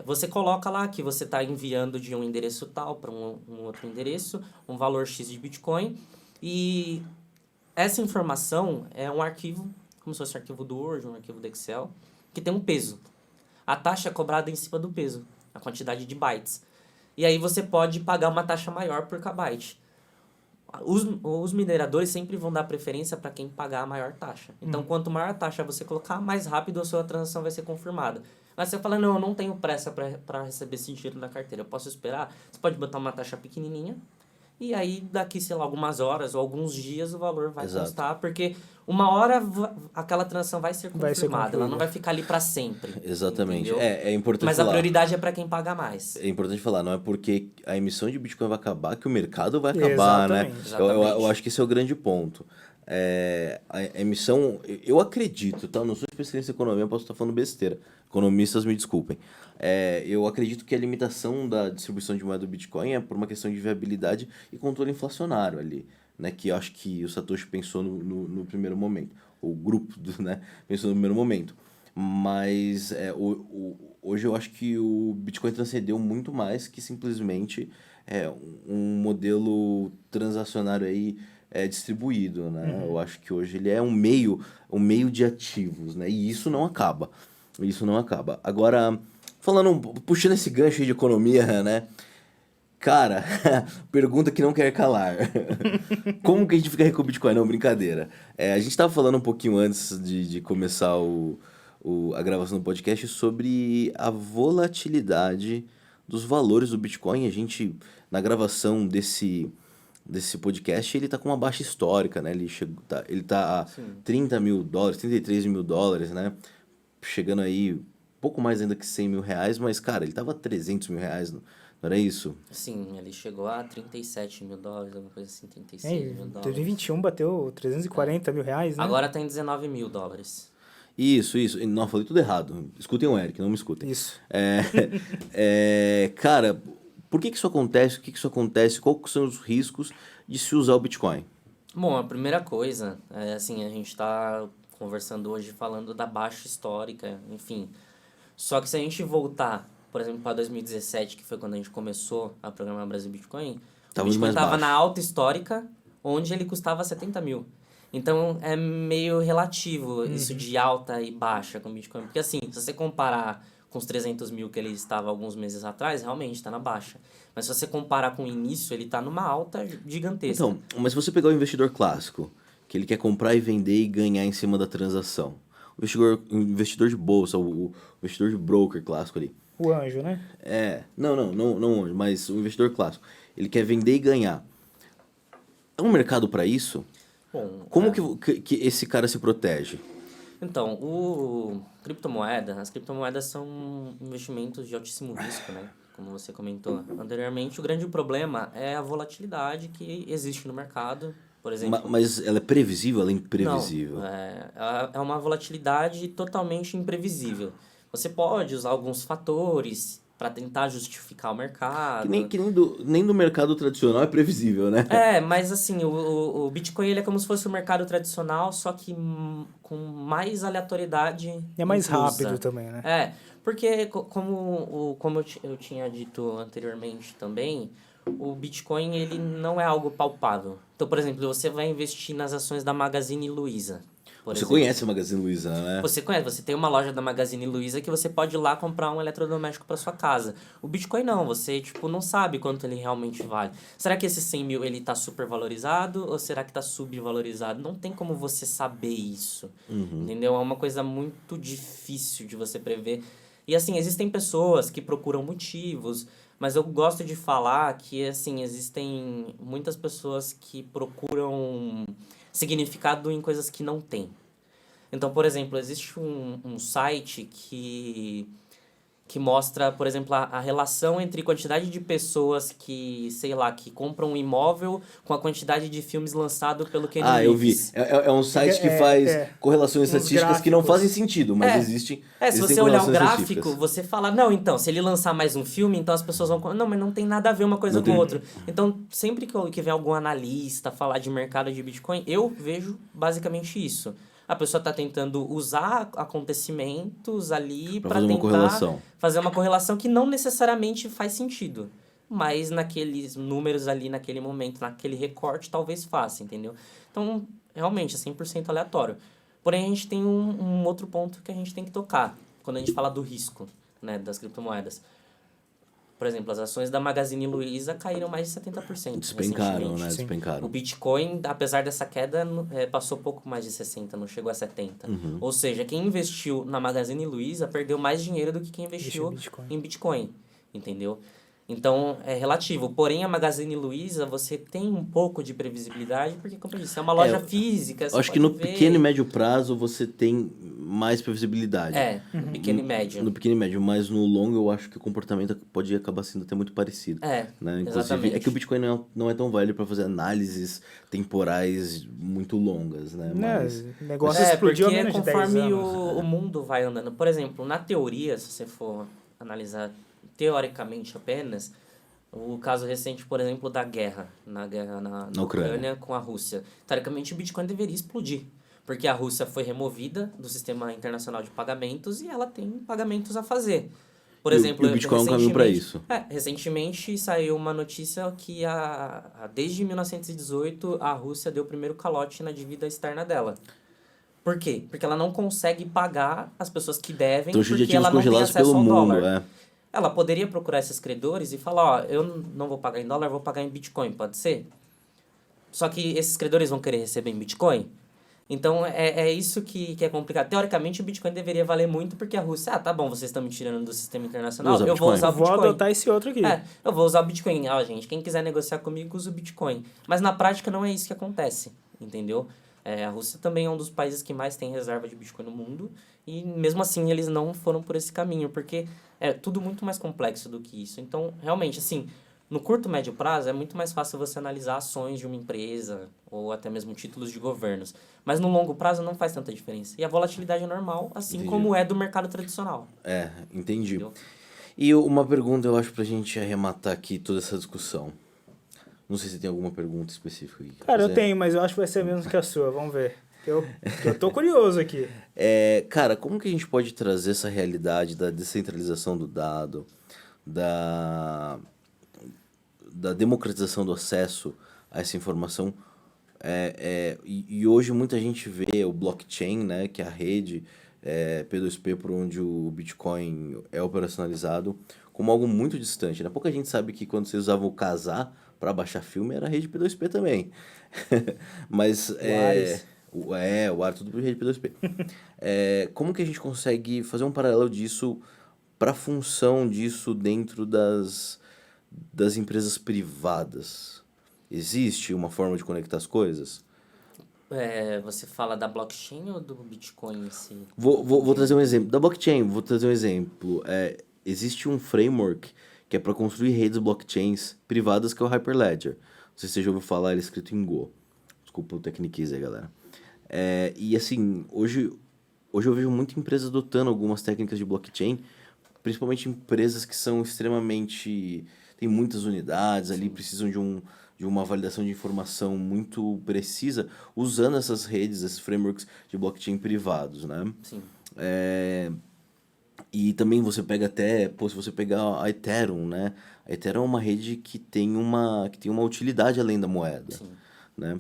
Você coloca lá que você está enviando de um endereço tal para um outro endereço, um valor X de Bitcoin, e essa informação é um arquivo, como se fosse um arquivo do Word, um arquivo do Excel, que tem um peso. A taxa é cobrada em cima do peso, a quantidade de bytes. E aí você pode pagar uma taxa maior por kbyte. Os mineradores sempre vão dar preferência para quem pagar a maior taxa. Então, quanto maior a taxa você colocar, mais rápido a sua transação vai ser confirmada. Mas você fala, não, eu não tenho pressa para receber esse dinheiro na carteira, eu posso esperar. Você pode botar uma taxa pequenininha, e aí daqui, sei lá, algumas horas ou alguns dias o valor vai constar, porque uma hora aquela transação vai ser confirmada, ela não vai ficar ali para sempre. Exatamente. Entendeu? É importante Mas falar. a prioridade é para quem paga mais. É importante falar, não é porque a emissão de Bitcoin vai acabar que o mercado vai acabar, né? Eu acho que esse é o grande ponto. A emissão, eu acredito, tá? Eu não sou especialista em economia, eu posso estar falando besteira. Economistas me desculpem. Eu acredito que a limitação da distribuição de moeda do Bitcoin é por uma questão de viabilidade e controle inflacionário ali, né? Que eu acho que o Satoshi pensou no primeiro momento. O grupo, né? Pensou no primeiro momento. Mas hoje eu acho que o Bitcoin transcendeu muito mais que simplesmente um modelo transacionário aí distribuído, né? Eu acho que hoje ele é um meio de ativos, né? E isso não acaba. Isso não acaba. Agora, puxando esse gancho aí de economia, né? Cara, pergunta que não quer calar. Como que a gente fica rico com o Bitcoin? Não, brincadeira. A gente estava falando um pouquinho antes de começar a gravação do podcast sobre a volatilidade dos valores do Bitcoin. A gente, na gravação desse podcast, ele tá com uma baixa histórica, né? Ele tá a $30 mil, $33 mil, né? Chegando aí, pouco mais ainda que R$100 mil, mas, cara, ele tava a $300 mil, não era isso? Sim, ele chegou a $37 mil, alguma coisa assim, 36 mil. Em 2021 bateu 340 mil reais, né? Agora tá em $19 mil. Isso. Não, falei tudo errado. Escutem o Eric, não me escutem. Isso. Cara, por que isso acontece? O que isso acontece? Quais são os riscos de se usar o Bitcoin? Bom, a primeira coisa, assim, a gente tá conversando hoje falando da baixa histórica, enfim. Só que se a gente voltar, por exemplo, para 2017, que foi quando a gente começou a programar Brasil Bitcoin, o Bitcoin estava na alta histórica, onde ele custava 70 mil. Então, é meio relativo isso de alta e baixa com o Bitcoin. Porque, assim, se você comparar com os 300 mil que ele estava alguns meses atrás, realmente está na baixa. Mas se você comparar com o início, ele está numa alta gigantesca. Então, mas se você pegar o investidor clássico, que ele quer comprar e vender e ganhar em cima da transação, o investidor de bolsa, o investidor de broker clássico ali. O anjo, né? Não anjo, mas o investidor clássico. Ele quer vender e ganhar. É um mercado para isso? Bom, Como que esse cara se protege? Então, as criptomoedas são investimentos de altíssimo risco, né? Como você comentou anteriormente, o grande problema é a volatilidade que existe no mercado, por exemplo. Mas ela é previsível, ela é imprevisível? Não, é uma volatilidade totalmente imprevisível. Você pode usar alguns fatores para tentar justificar o mercado. Que nem do mercado tradicional é previsível, né? Mas assim, o Bitcoin ele é como se fosse o mercado tradicional, só que com mais aleatoriedade. E é mais inclusa. rápido também, né? Porque como eu tinha dito anteriormente também, o Bitcoin ele não é algo palpável. Então, por exemplo, você vai investir nas ações da Magazine Luiza. Você conhece a Magazine Luiza, né? Você conhece, você tem uma loja da Magazine Luiza que você pode ir lá comprar um eletrodoméstico para sua casa. O Bitcoin não, você não sabe quanto ele realmente vale. Será que esse 100 mil ele tá super valorizado ou será que tá subvalorizado? Não tem como você saber isso, entendeu? É uma coisa muito difícil de você prever. E assim, existem pessoas que procuram motivos, mas eu gosto de falar que assim, existem muitas pessoas que procuram significado em coisas que não tem. Então, por exemplo, existe um site que mostra, por exemplo, a relação entre quantidade de pessoas que, sei lá, que compram um imóvel com a quantidade de filmes lançados pelo Keanu Reeves. Eu vi. É um site que faz correlações estatísticas que não fazem sentido, mas existem. Se você olhar o gráfico, você fala, não, então, se ele lançar mais um filme, então as pessoas vão... Não, mas não tem nada a ver uma coisa com a outra. Então, sempre que vem algum analista falar de mercado de Bitcoin, eu vejo basicamente isso. A pessoa está tentando usar acontecimentos ali para tentar fazer uma correlação que não necessariamente faz sentido. mas naqueles números ali, naquele momento, naquele recorte, talvez faça, entendeu? Então, realmente, é 100% aleatório. Porém, a gente tem um outro ponto que a gente tem que tocar, quando a gente fala do risco, né, das criptomoedas. Por exemplo, as ações da Magazine Luiza caíram mais de 70% Despencaram, recentemente. né? Sim. Despencaram. O Bitcoin, apesar dessa queda, passou pouco mais de 60, não chegou a 70. Ou seja, quem investiu na Magazine Luiza perdeu mais dinheiro do que quem investiu Bitcoin. em Bitcoin, entendeu? Então, é relativo. Porém, a Magazine Luiza, você tem um pouco de previsibilidade, porque, como eu disse, é uma loja física, Eu você acho que pode no ver. pequeno e médio prazo você tem mais previsibilidade. No pequeno e médio. No pequeno e médio, mas no longo eu acho que o comportamento pode acabar sendo até muito parecido. Né? Inclusive, exatamente. é que o Bitcoin não é tão velho para fazer análises temporais muito longas, né? Mas, O negócio explodiu há porque menos de 10 conforme anos. o mundo vai andando. Por exemplo, na teoria, se você for analisar teoricamente apenas, o caso recente, por exemplo, da guerra, na Ucrânia com a Rússia. Teoricamente, o Bitcoin deveria explodir, porque a Rússia foi removida do sistema internacional de pagamentos e ela tem pagamentos a fazer. Por exemplo, e o Bitcoin é um caminho para isso. Recentemente saiu uma notícia que desde 1918 a Rússia deu o primeiro calote na dívida externa dela. Por quê? Porque ela não consegue pagar as pessoas que devem, Então, hoje em dia porque ela não tem congelados acesso pelo ao mundo, dólar. Ela poderia procurar esses credores e falar, ó, eu não vou pagar em dólar, vou pagar em Bitcoin, pode ser? Só que esses credores vão querer receber em Bitcoin? Então, é isso que é complicado. Teoricamente, o Bitcoin deveria valer muito, porque a Rússia, tá bom, vocês estão me tirando do sistema internacional, eu vou usar o Bitcoin. Vou adotar esse outro aqui. Eu vou usar o Bitcoin. Gente, quem quiser negociar comigo, usa o Bitcoin. Mas na prática não é isso que acontece, entendeu? A Rússia também é um dos países que mais tem reserva de Bitcoin no mundo, e mesmo assim eles não foram por esse caminho, porque é tudo muito mais complexo do que isso. Então, realmente, assim, no curto e médio prazo é muito mais fácil você analisar ações de uma empresa ou até mesmo títulos de governos. Mas no longo prazo não faz tanta diferença. E a volatilidade é normal, assim como é do mercado tradicional. Entendi. Entendeu? E uma pergunta, eu acho, pra gente arrematar aqui toda essa discussão. Não sei se tem alguma pergunta específica aqui. Cara, eu tenho, mas eu acho que vai ser a mesma que a sua. Vamos ver. Eu tô curioso aqui. Cara, como que a gente pode trazer essa realidade da descentralização do dado, da democratização do acesso a essa informação? E hoje muita gente vê o blockchain, né, que é a rede P2P por onde o Bitcoin é operacionalizado, como algo muito distante, né? Pouca gente sabe que quando vocês usavam o Kazaa para baixar filme era rede P2P também. Mas o Ares, tudo por rede P2P. Como que a gente consegue fazer um paralelo disso para a função disso dentro das empresas privadas? Existe uma forma de conectar as coisas? Você fala da blockchain ou do Bitcoin em si? Vou trazer um exemplo. Da blockchain, vou trazer um exemplo. Existe um framework que é para construir redes blockchains privadas, que é o Hyperledger. Não sei se você já ouviu falar, ele é escrito em Go. Desculpa o tecniquice aí, galera. E assim, hoje eu vejo muita empresa adotando algumas técnicas de blockchain, principalmente empresas que são extremamente... Tem muitas unidades ali, precisam de uma validação de informação muito precisa, usando essas redes, esses frameworks de blockchain privados, né? Sim. E também você pega se você pegar a Ethereum, né? A Ethereum é uma rede que tem uma utilidade além da moeda, Sim. né?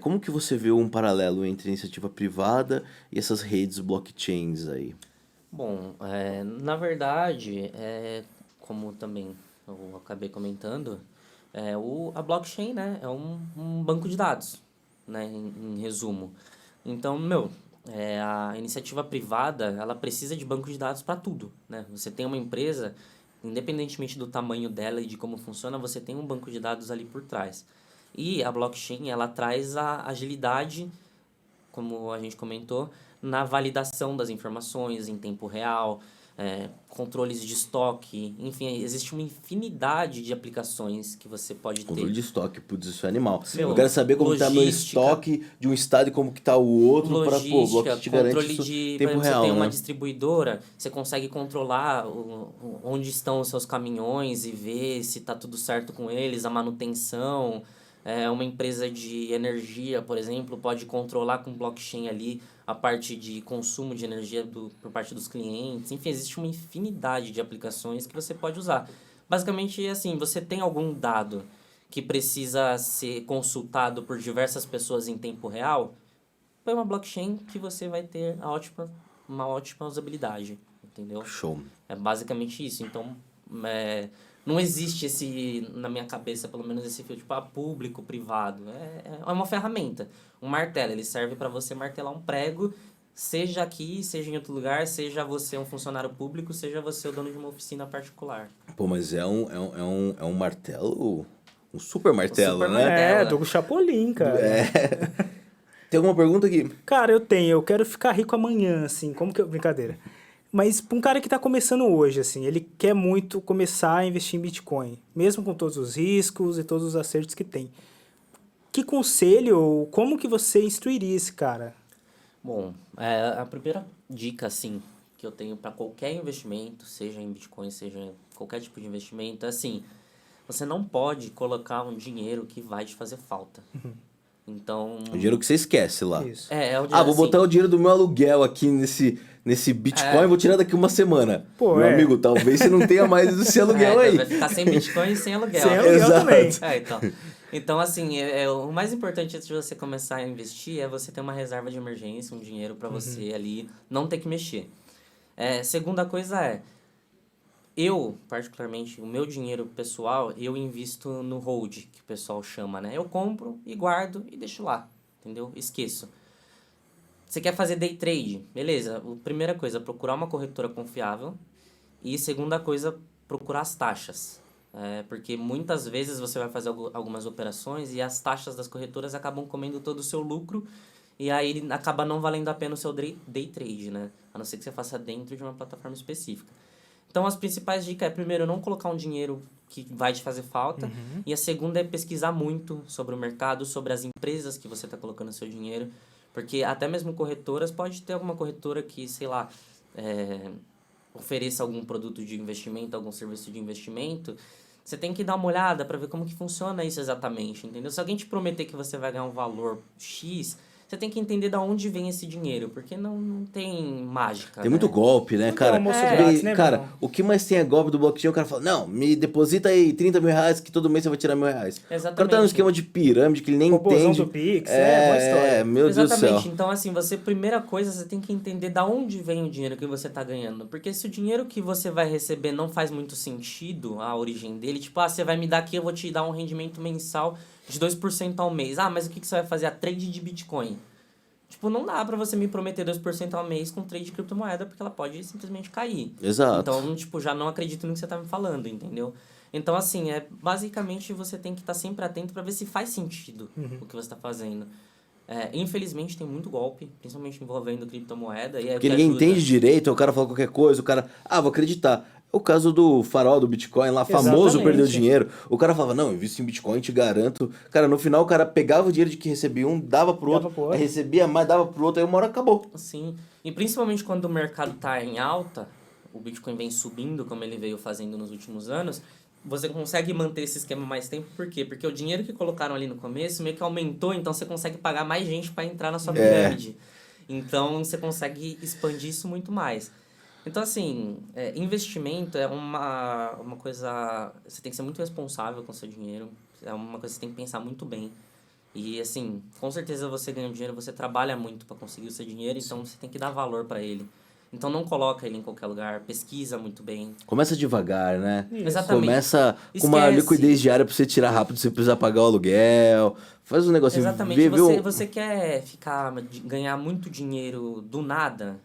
Como que você vê um paralelo entre a iniciativa privada e essas redes blockchains aí? Bom, na verdade, como também eu acabei comentando, a blockchain, né, é um banco de dados, né, em resumo. Então, a iniciativa privada, ela precisa de banco de dados para tudo, né? Você tem uma empresa, independentemente do tamanho dela e de como funciona, você tem um banco de dados ali por trás. E a blockchain, ela traz a agilidade, como a gente comentou, na validação das informações em tempo real, controles de estoque, enfim, existe uma infinidade de aplicações que você pode Controle ter. de estoque, putz, isso é animal. Meu, Eu quero saber como está meu logística. estoque de um estado e como que está o outro para, o blockchain te garante Controle isso de, em por tempo exemplo, real, você tem uma né? distribuidora, você consegue controlar onde estão os seus caminhões e ver se está tudo certo com eles, a manutenção. Uma empresa de energia, por exemplo, pode controlar com blockchain ali a parte de consumo de energia por parte dos clientes. Enfim, existe uma infinidade de aplicações que você pode usar. Basicamente, assim, você tem algum dado que precisa ser consultado por diversas pessoas em tempo real, põe uma blockchain que você vai ter uma ótima usabilidade, entendeu? Show. É basicamente isso. Então, não existe na minha cabeça, pelo menos esse fio, tipo, público, privado. É uma ferramenta. Um martelo, ele serve para você martelar um prego, seja aqui, seja em outro lugar, seja você um funcionário público, seja você o dono de uma oficina particular. Pô, mas é um martelo, um super martelo, super né? martelo. Do Chapolin, cara. Tem alguma pergunta aqui? Cara, eu quero ficar rico amanhã, assim, como que eu... Brincadeira. Mas pra um cara que tá começando hoje, assim, ele quer muito começar a investir em Bitcoin, mesmo com todos os riscos e todos os acertos que tem. Que conselho, ou como que você instruiria esse cara? Bom, a primeira dica, assim, que eu tenho para qualquer investimento, seja em Bitcoin, seja em qualquer tipo de investimento, é assim, você não pode colocar um dinheiro que vai te fazer falta. Então... O dinheiro que você esquece lá. Isso. É o dinheiro, Ah, vou assim, botar o dinheiro do meu aluguel aqui nesse Bitcoin e vou tirar daqui uma semana. Pô, meu amigo, talvez você não tenha mais esse aluguel aí. Vai ficar sem Bitcoin e sem aluguel. Sem aluguel Exato. também. Então assim, o mais importante antes de você começar a investir é você ter uma reserva de emergência, um dinheiro para você ali não ter que mexer. Segunda coisa eu, particularmente, o meu dinheiro pessoal, eu invisto no hold, que o pessoal chama, né? Eu compro e guardo e deixo lá, entendeu? Esqueço. Você quer fazer day trade? Beleza. Primeira coisa, procurar uma corretora confiável. E segunda coisa, procurar as taxas. Porque muitas vezes você vai fazer algumas operações e as taxas das corretoras acabam comendo todo o seu lucro e aí acaba não valendo a pena o seu day trade, né? A não ser que você faça dentro de uma plataforma específica. Então, as principais dicas primeiro, não colocar um dinheiro que vai te fazer falta. E a segunda é pesquisar muito sobre o mercado, sobre as empresas que você está colocando seu dinheiro. Porque até mesmo corretoras, pode ter alguma corretora que, sei lá, ofereça algum produto de investimento, algum serviço de investimento. Você tem que dar uma olhada para ver como que funciona isso exatamente, entendeu? Se alguém te prometer que você vai ganhar um valor X... Você tem que entender de onde vem esse dinheiro, porque não tem mágica. Tem muito golpe, né, Não tem cara? almoço grátis, né, Cara, mano? o que mais tem é golpe do blockchain, o cara fala, não, me deposita aí 30 mil reais que todo mês você vai tirar R$1.000. O cara tá num Exatamente. esquema de pirâmide que ele nem Robôzão entende. do Pix, boa história. Meu Deus do céu. Exatamente. Então, assim, primeira coisa, você tem que entender de onde vem o dinheiro que você tá ganhando. Porque se o dinheiro que você vai receber não faz muito sentido, a origem dele, tipo, você vai me dar aqui, eu vou te dar um rendimento mensal de 2% ao mês. Mas o que você vai fazer? A trade de Bitcoin. Tipo, não dá pra você me prometer 2% ao mês com trade de criptomoeda, porque ela pode simplesmente cair. Exato. Então, tipo, já não acredito no que você tá me falando, entendeu? Então, assim, basicamente você tem que estar sempre atento pra ver se faz sentido o que você tá fazendo. Infelizmente, tem muito golpe, principalmente envolvendo criptomoeda. E Porque ninguém entende direito, o cara fala qualquer coisa, o cara, vou acreditar. O caso do farol do Bitcoin lá, famoso, Exatamente. perdeu dinheiro. O cara falava, não, invisto em Bitcoin, te garanto. Cara, no final o cara pegava o dinheiro de que recebia um, dava pro outro, aí recebia mais, dava pro outro, aí uma hora acabou. Sim, e principalmente quando o mercado tá em alta, o Bitcoin vem subindo, como ele veio fazendo nos últimos anos, você consegue manter esse esquema mais tempo, por quê? Porque o dinheiro que colocaram ali no começo meio que aumentou, então você consegue pagar mais gente para entrar na sua pirâmide. Então, você consegue expandir isso muito mais. Então, assim, investimento é uma coisa... Você tem que ser muito responsável com o seu dinheiro. É uma coisa que você tem que pensar muito bem. E, assim, com certeza você ganha dinheiro, você trabalha muito para conseguir o seu dinheiro, então você tem que dar valor para ele. Então, não coloca ele em qualquer lugar, pesquisa muito bem. Começa devagar, né? Isso. Exatamente. Começa com uma liquidez diária pra você tirar rápido, você precisar pagar o aluguel. Faz um negócio... Exatamente. Você quer ganhar muito dinheiro do nada...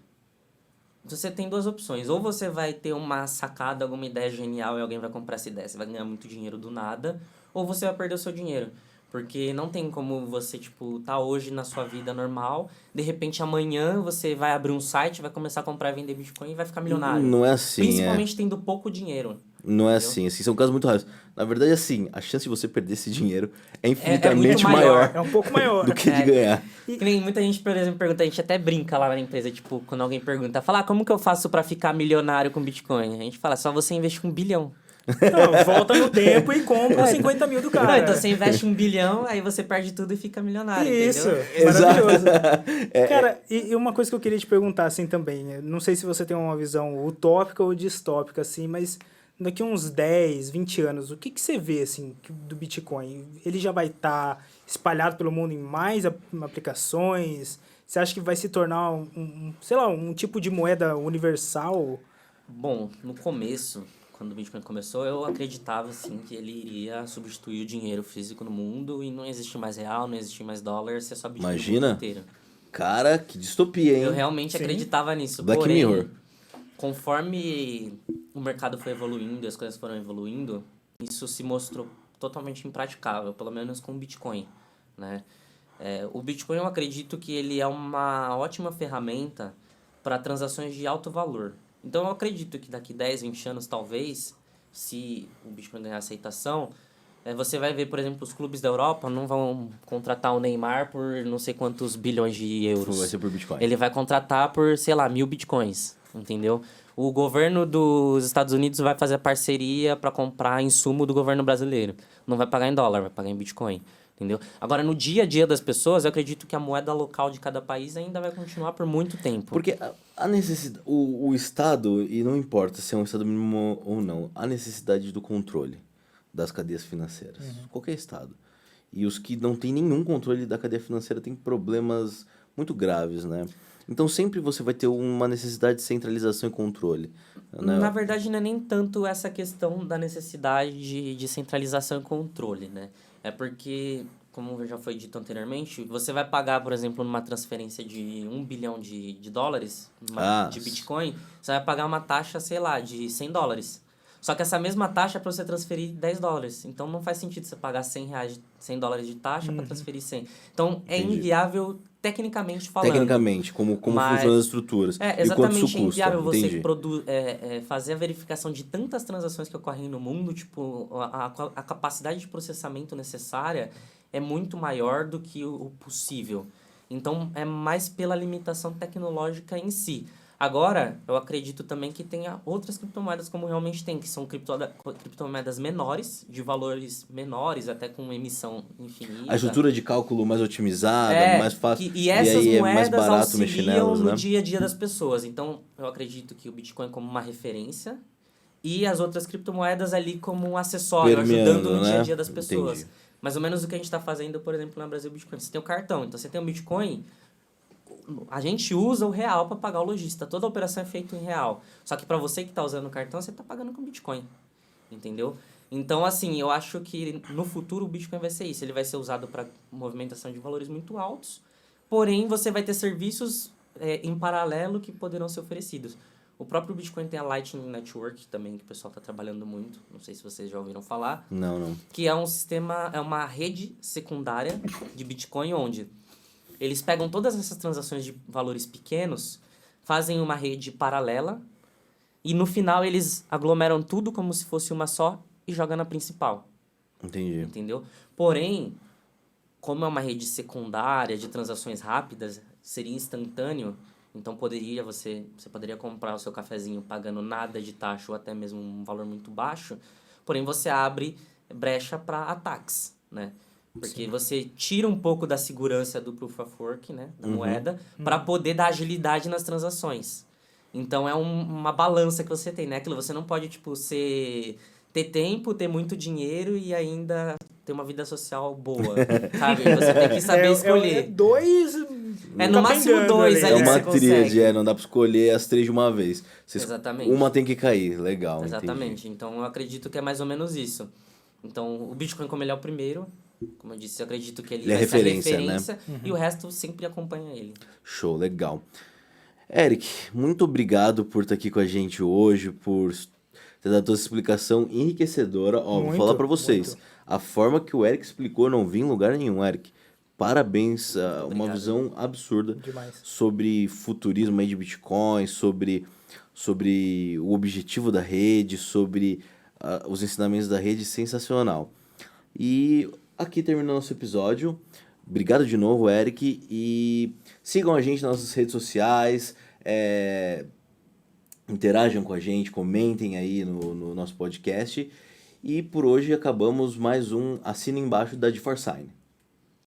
Você tem duas opções. Ou você vai ter uma sacada, alguma ideia genial e alguém vai comprar essa ideia. Você vai ganhar muito dinheiro do nada. Ou você vai perder o seu dinheiro. Porque não tem como você, tipo, tá hoje na sua vida normal. De repente, amanhã você vai abrir um site, vai começar a comprar e vender Bitcoin e vai ficar milionário. Não é assim, Principalmente tendo pouco dinheiro. Não é assim, são casos muito raros. Na verdade, assim, a chance de você perder esse dinheiro é infinitamente muito maior. É um pouco maior. do que de ganhar. Que nem muita gente, por exemplo, pergunta, a gente até brinca lá na empresa, tipo, quando alguém pergunta, fala, como que eu faço pra ficar milionário com Bitcoin? A gente fala, só você investe 1 bilhão. Não, volta no tempo e compra 50 mil do cara. Não, então você investe 1 bilhão, aí você perde tudo e fica milionário, Isso, entendeu? maravilhoso. Cara, e uma coisa que eu queria te perguntar, assim, também, não sei se você tem uma visão utópica ou distópica, assim, mas daqui a uns 10, 20 anos, o que você vê, assim, do Bitcoin? Ele já vai estar espalhado pelo mundo em mais aplicações? Você acha que vai se tornar sei lá, um tipo de moeda universal? Bom, no começo, quando o Bitcoin começou, eu acreditava, assim, que ele iria substituir o dinheiro físico no mundo e não existe mais real, não existe mais dólar, você só Bitcoin no mundo Imagina? inteiro. Cara, que distopia, Eu hein? realmente Sim. acreditava nisso, Black porém, Mirror. conforme o mercado foi evoluindo e as coisas foram evoluindo, isso se mostrou totalmente impraticável, pelo menos com o Bitcoin, né? O Bitcoin, eu acredito que ele é uma ótima ferramenta para transações de alto valor. Então, eu acredito que daqui 10, 20 anos, talvez, se o Bitcoin ganhar aceitação, você vai ver, por exemplo, os clubes da Europa não vão contratar o Neymar por não sei quantos bilhões de euros. Vai ser por Bitcoin. Ele vai contratar por, sei lá, 1.000 bitcoins, entendeu? O governo dos Estados Unidos vai fazer parceria para comprar insumo do governo brasileiro. Não vai pagar em dólar, vai pagar em Bitcoin, entendeu? Agora, no dia a dia das pessoas, eu acredito que a moeda local de cada país ainda vai continuar por muito tempo. Porque a necessidade, o Estado, e não importa se é um Estado mínimo ou não, a necessidade do controle das cadeias financeiras. Qualquer Estado. E os que não têm nenhum controle da cadeia financeira têm problemas muito graves, né? Então sempre você vai ter uma necessidade de centralização e controle. Né? Na verdade, não é nem tanto essa questão da necessidade de centralização e controle, né? É porque, como já foi dito anteriormente, você vai pagar, por exemplo, numa transferência de 1 bilhão de dólares de Bitcoin, você vai pagar uma taxa, sei lá, de 100 dólares. Só que essa mesma taxa é para você transferir 10 dólares. Então, não faz sentido você pagar 100 reais, 100 dólares de taxa para transferir 100. Então, é Entendi. inviável tecnicamente falando. Tecnicamente, como Mas- funcionam as estruturas. E o quanto exatamente, isso é custa. inviável você Entendi. fazer a verificação de tantas transações que ocorrem no mundo, tipo, a capacidade de processamento necessária é muito maior do que o possível. Então, é mais pela limitação tecnológica em si. Agora, eu acredito também que tenha outras criptomoedas como realmente tem, que são criptomoedas menores, de valores menores, até com emissão infinita. A estrutura de cálculo mais otimizada, mais fácil. E essas aí é mais moedas barato mexer auxiliam nelas, no né? dia a dia das pessoas. Então, eu acredito que o Bitcoin como uma referência e as outras criptomoedas ali como um acessório, Permeando, ajudando no dia a né? dia das pessoas. Entendi. Mais ou menos o que a gente está fazendo, por exemplo, na Brasil Bitcoin. Você tem o cartão, então você tem o Bitcoin, a gente usa o real para pagar o lojista. Toda a operação é feita em real. Só que para você que está usando o cartão, você está pagando com Bitcoin. Entendeu? Então, assim, eu acho que no futuro o Bitcoin vai ser isso. Ele vai ser usado para movimentação de valores muito altos, porém você vai ter serviços em paralelo que poderão ser oferecidos. O próprio Bitcoin tem a Lightning Network também, que o pessoal está trabalhando muito. Não sei se vocês já ouviram falar. Não. Que é um sistema, é uma rede secundária de Bitcoin, onde eles pegam todas essas transações de valores pequenos, fazem uma rede paralela e no final eles aglomeram tudo como se fosse uma só e jogam na principal. Entendi. Entendeu? Porém, como é uma rede secundária de transações rápidas, seria instantâneo, então você poderia comprar o seu cafezinho pagando nada de taxa ou até mesmo um valor muito baixo, porém você abre brecha para ataques, né? Porque você tira um pouco da segurança do Proof of Work, né? Da moeda, para poder dar agilidade nas transações. Então, é uma balança que você tem, né? Aquilo, você não pode, tipo, ter tempo, ter muito dinheiro e ainda ter uma vida social boa, sabe? Você tem que saber escolher. Dois... No máximo dois É ali que uma você tríade, consegue. não dá pra escolher as três de uma vez. Exatamente. Uma tem que cair, legal. Exatamente. Então, eu acredito que é mais ou menos isso. Então, o Bitcoin, como ele é o primeiro, como eu disse, eu acredito que ele é vai ser a referência, né? referência e o resto sempre acompanha ele. Show, legal. Eric, muito obrigado por estar aqui com a gente hoje, por ter dado toda essa explicação enriquecedora. Ó, vou falar pra vocês, muito. a forma que o Eric explicou eu não vi em lugar nenhum, Eric. Parabéns, uma Obrigado. visão absurda Demais. sobre futurismo aí de Bitcoin, sobre o objetivo da rede, sobre os ensinamentos da rede, sensacional. E aqui termina o nosso episódio. Obrigado de novo, Eric, e sigam a gente nas nossas redes sociais, interajam com a gente, comentem aí no nosso podcast. E por hoje acabamos mais um Assina Embaixo da GeForce Sign.